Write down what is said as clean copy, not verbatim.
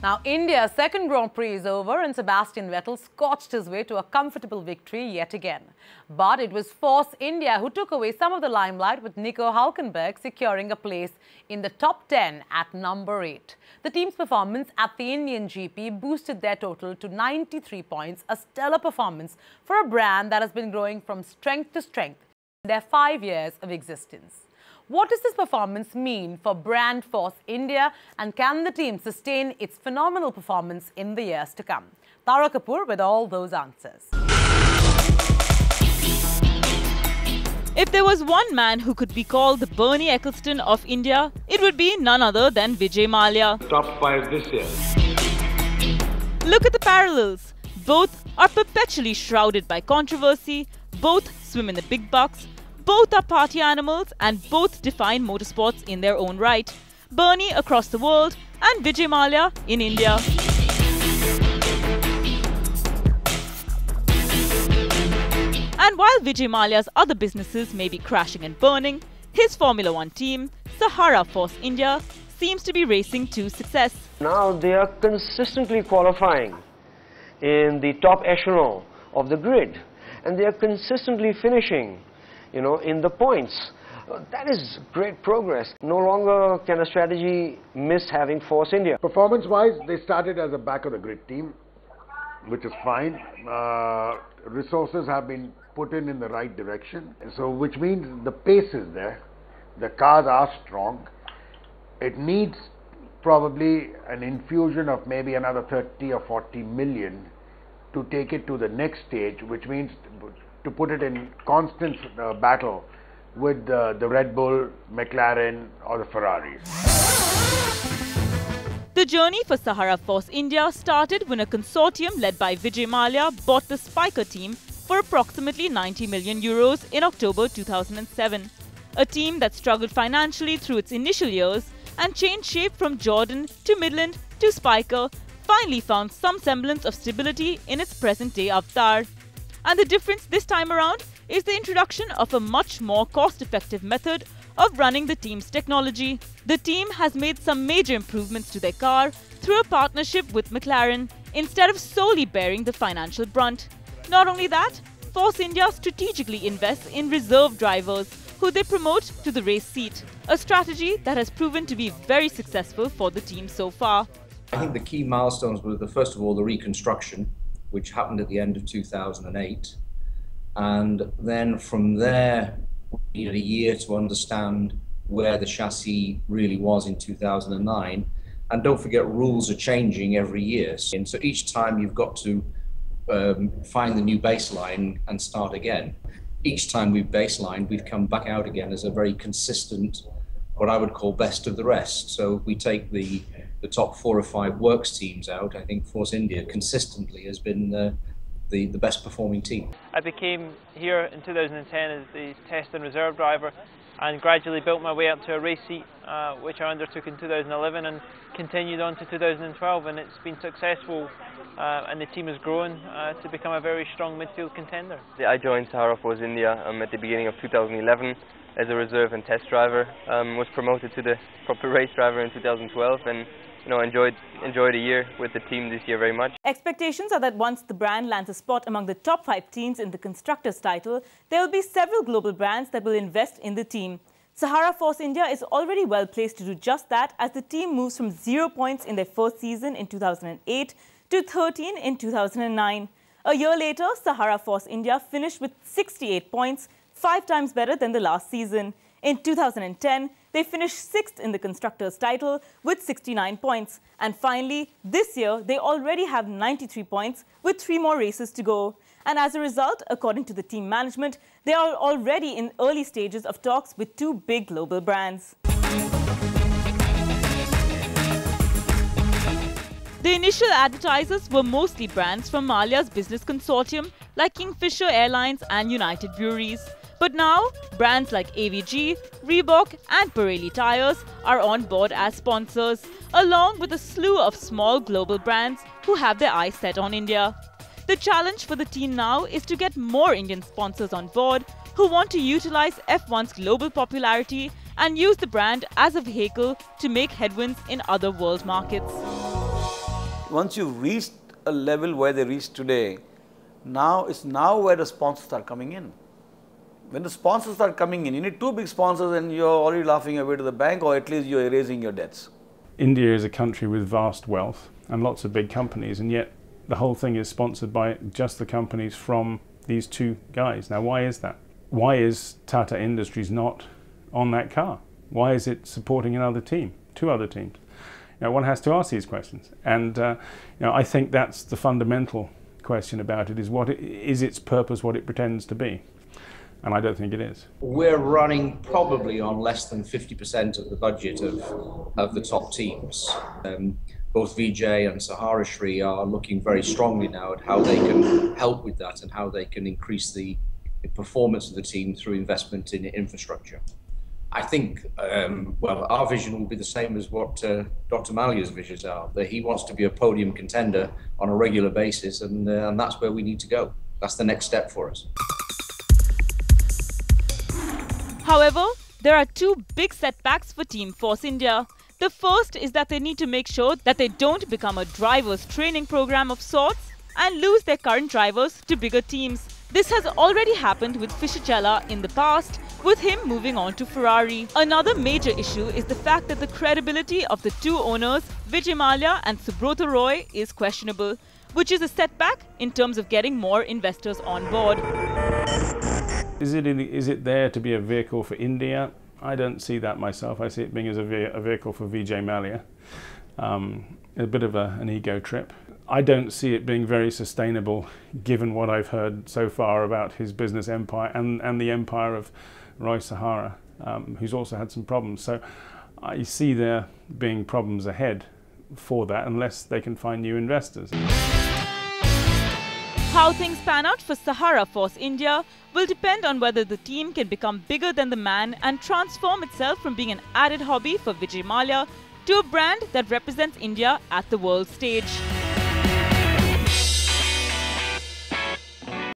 Now, India's second Grand Prix is over and Sebastian Vettel scorched his way to a comfortable victory yet again. But it was Force India who took away some of the limelight, with Nico Hülkenberg securing a place in the top 10 at number 8. The team's performance at the Indian GP boosted their total to 93 points, a stellar performance for a brand that has been growing from strength to strength in their 5 years of existence. What does this performance mean for brand Force India, and can the team sustain its phenomenal performance in the years to come? Tara Kapoor with all those answers. If there was one man who could be called the Bernie Ecclestone of India, it would be none other than Vijay Mallya. Top 5 this year. Look at the parallels. Both are perpetually shrouded by controversy, both swim in the big bucks, both are party animals, and both define motorsports in their own right. Bernie across the world and Vijay Mallya in India. And while Vijay Mallya's other businesses may be crashing and burning, his Formula One team, Sahara Force India, seems to be racing to success. Now they are consistently qualifying in the top echelon of the grid, and they are consistently finishing in the points. That is great progress. No longer can a strategy miss having Force India. Performance-wise, they started as a back-of-the-grid team, which is fine. Resources have been put in the right direction, so which means the pace is there. The cars are strong. It needs probably an infusion of maybe another 30 or 40 million to take it to the next stage, which means to put it in constant battle with the Red Bull, McLaren or the Ferraris. The journey for Sahara Force India started when a consortium led by Vijay Mallya bought the Spiker team for approximately 90 million euros in October 2007. A team that struggled financially through its initial years and changed shape from Jordan to Midland to Spiker, finally found some semblance of stability in its present-day avatar. And the difference this time around is the introduction of a much more cost-effective method of running the team's technology. The team has made some major improvements to their car through a partnership with McLaren, instead of solely bearing the financial brunt. Not only that, Force India strategically invests in reserve drivers who they promote to the race seat, a strategy that has proven to be very successful for the team so far. I think the key milestones were, first of all, the reconstruction, which happened at the end of 2008. And then from there, we needed a year to understand where the chassis really was in 2009. And don't forget, rules are changing every year. And so each time you've got to find the new baseline and start again. Each time we've baselined, we've come back out again as a very consistent, what I would call best of the rest. So if we take the top 4 or 5 works teams out, I think Force India consistently has been the best performing team. I became here in 2010 as the test and reserve driver, and gradually built my way up to a race seat, which I undertook in 2011 and continued on to 2012, and it's been successful, and the team has grown to become a very strong midfield contender. I joined Sahara Force India at the beginning of 2011 as a reserve and test driver. Was promoted to the proper race driver in 2012, and enjoyed a year with the team this year very much. Expectations are that once the brand lands a spot among the top 5 teams in the Constructors' title, there will be several global brands that will invest in the team. Sahara Force India is already well placed to do just that, as the team moves from 0 points in their first season in 2008 to 13 in 2009. A year later, Sahara Force India finished with 68 points, 5 times better than the last season. In 2010, they finished 6th in the Constructors' title with 69 points. And finally, this year, they already have 93 points with 3 more races to go. And as a result, according to the team management, they are already in early stages of talks with 2 big global brands. The initial advertisers were mostly brands from Mallya's business consortium like Kingfisher Airlines and United Breweries. But now, brands like AVG, Reebok and Pirelli Tires are on board as sponsors, along with a slew of small global brands who have their eyes set on India. The challenge for the team now is to get more Indian sponsors on board who want to utilize F1's global popularity and use the brand as a vehicle to make headwinds in other world markets. Once you've reached a level where they reach today, it's now where the sponsors start coming in. When the sponsors start coming in, you need two big sponsors and you're already laughing your way to the bank, or at least you're erasing your debts. India is a country with vast wealth and lots of big companies, and yet the whole thing is sponsored by just the companies from these two guys. Now, why is that? Why is Tata Industries not on that car? Why is it supporting another team, two other teams? One has to ask these questions, and I think that's the fundamental question about it: is its purpose what it pretends to be? And I don't think it is. We're running probably on less than 50% of the budget of the top teams. Both Vijay and Saharashri are looking very strongly now at how they can help with that and how they can increase the performance of the team through investment in infrastructure. I think, our vision will be the same as what Dr. Mallya's visions are, that he wants to be a podium contender on a regular basis, and that's where we need to go. That's the next step for us. However, there are two big setbacks for Team Force India. The first is that they need to make sure that they don't become a driver's training program of sorts and lose their current drivers to bigger teams. This has already happened with Fisichella in the past, with him moving on to Ferrari. Another major issue is the fact that the credibility of the two owners, Vijay Mallya and Subrata Roy, is questionable, which is a setback in terms of getting more investors on board. Is it there to be a vehicle for India? I don't see that myself. I see it being as a vehicle for Vijay Mallya. A bit of an ego trip. I don't see it being very sustainable, given what I've heard so far about his business empire and the empire of Roy Sahara, who's also had some problems. So I see there being problems ahead for that, unless they can find new investors. How things pan out for Sahara Force India will depend on whether the team can become bigger than the man and transform itself from being an added hobby for Vijay Mallya to a brand that represents India at the world stage.